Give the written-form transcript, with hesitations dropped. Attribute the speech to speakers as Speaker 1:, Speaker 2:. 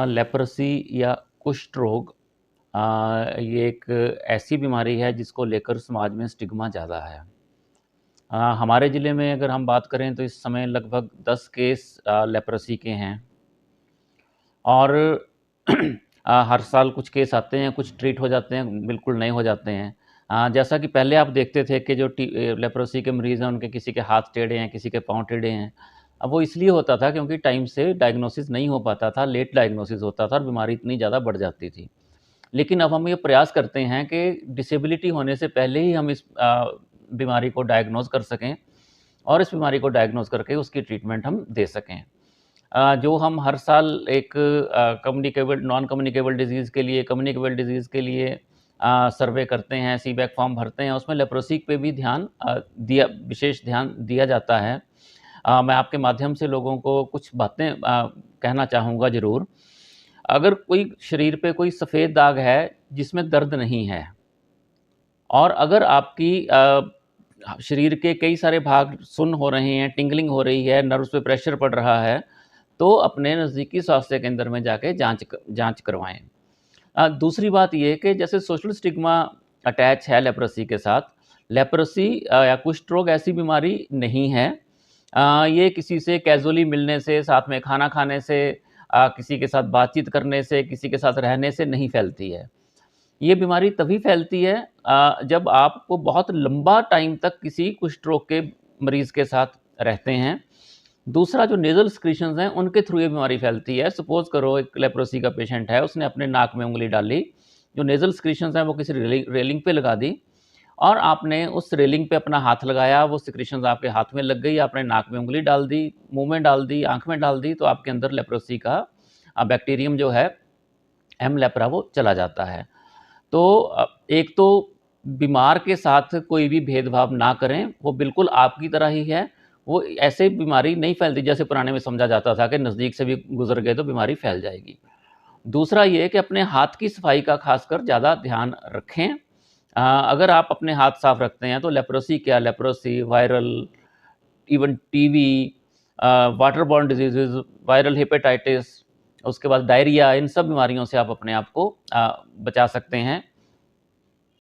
Speaker 1: Leprosy या कुष्ठ रोग ये एक ऐसी बीमारी है जिसको लेकर समाज में स्टिग्मा ज़्यादा है। हमारे ज़िले में अगर हम बात करें तो इस समय लगभग 10 केस लेप्रोसी के हैं और हर साल कुछ केस आते हैं, कुछ ट्रीट हो जाते हैं, बिल्कुल नए हो जाते हैं। जैसा कि पहले आप देखते थे कि जो लेप्रोसी के मरीज़ हैं, उनके किसी के हाथ टेढ़े हैं, किसी के पाँव टेढ़े हैं। अब वो इसलिए होता था क्योंकि टाइम से डायग्नोसिस नहीं हो पाता था, लेट डायग्नोसिस होता था और बीमारी इतनी ज़्यादा बढ़ जाती थी। लेकिन अब हम ये प्रयास करते हैं कि डिसेबिलिटी होने से पहले ही हम इस बीमारी को डायग्नोज़ कर सकें और इस बीमारी को डायग्नोज़ करके उसकी ट्रीटमेंट हम दे सकें। जो हम हर साल एक कम्युनिकेबल नॉन कम्युनिकेबल डिज़ीज़ के लिए, कम्युनिकेबल डिज़ीज़ के लिए सर्वे करते हैं, सीबैक फॉर्म भरते हैं, उसमें लेप्रोसी पे भी विशेष ध्यान दिया जाता है। मैं आपके माध्यम से लोगों को कुछ बातें कहना चाहूँगा ज़रूर। अगर कोई शरीर पे कोई सफ़ेद दाग है जिसमें दर्द नहीं है और अगर आपकी शरीर के कई सारे भाग सुन्न हो रहे हैं, टिंगलिंग हो रही है, नर्व्स पे प्रेशर पड़ रहा है, तो अपने नज़दीकी स्वास्थ्य केंद्र में जाके जाँच करवाएँ। दूसरी बात ये कि जैसे सोशल स्टिग्मा अटैच है लेप्रोसी के साथ, लेप्रोसी या कुष्ठ रोग ऐसी बीमारी नहीं है। ये किसी से कैज़ुअली मिलने से, साथ में खाना खाने से, किसी के साथ बातचीत करने से, किसी के साथ रहने से नहीं फैलती है। ये बीमारी तभी फैलती है जब आपको बहुत लंबा टाइम तक किसी कुष्ठ रोग के मरीज़ के साथ रहते हैं। दूसरा जो नेज़ल सिक्रीशंस हैं, उनके थ्रू ये बीमारी फैलती है। सपोज़ करो एक लेप्रोसी का पेशेंट है, उसने अपने नाक में उँगली डाली, जो नेज़ल सिक्रीशंस हैं वो किसी रेलिंग पे लगा दी और आपने उस रेलिंग पे अपना हाथ लगाया, वो सिक्रीशंस आपके हाथ में लग गई, आपने नाक में उँगली डाल दी, मुँह में डाल दी, आँख में डाल दी, तो आपके अंदर लेप्रोसी का बैक्टीरियम जो है, एम लेप्रा वो चला जाता है। तो एक तो बीमार के साथ कोई भी भेदभाव ना करें, वो बिल्कुल आपकी तरह ही है। वो ऐसे बीमारी नहीं फैलती जैसे पुराने में समझा जाता था कि नज़दीक से भी गुज़र गए तो बीमारी फैल जाएगी। दूसरा ये कि अपने हाथ की सफाई का ख़ासकर ज़्यादा ध्यान रखें। अगर आप अपने हाथ साफ़ रखते हैं तो leprosy, viral, even TB, water borne diseases, viral hepatitis, उसके बाद डायरिया, इन सब बीमारियों से आप अपने आप को बचा सकते हैं।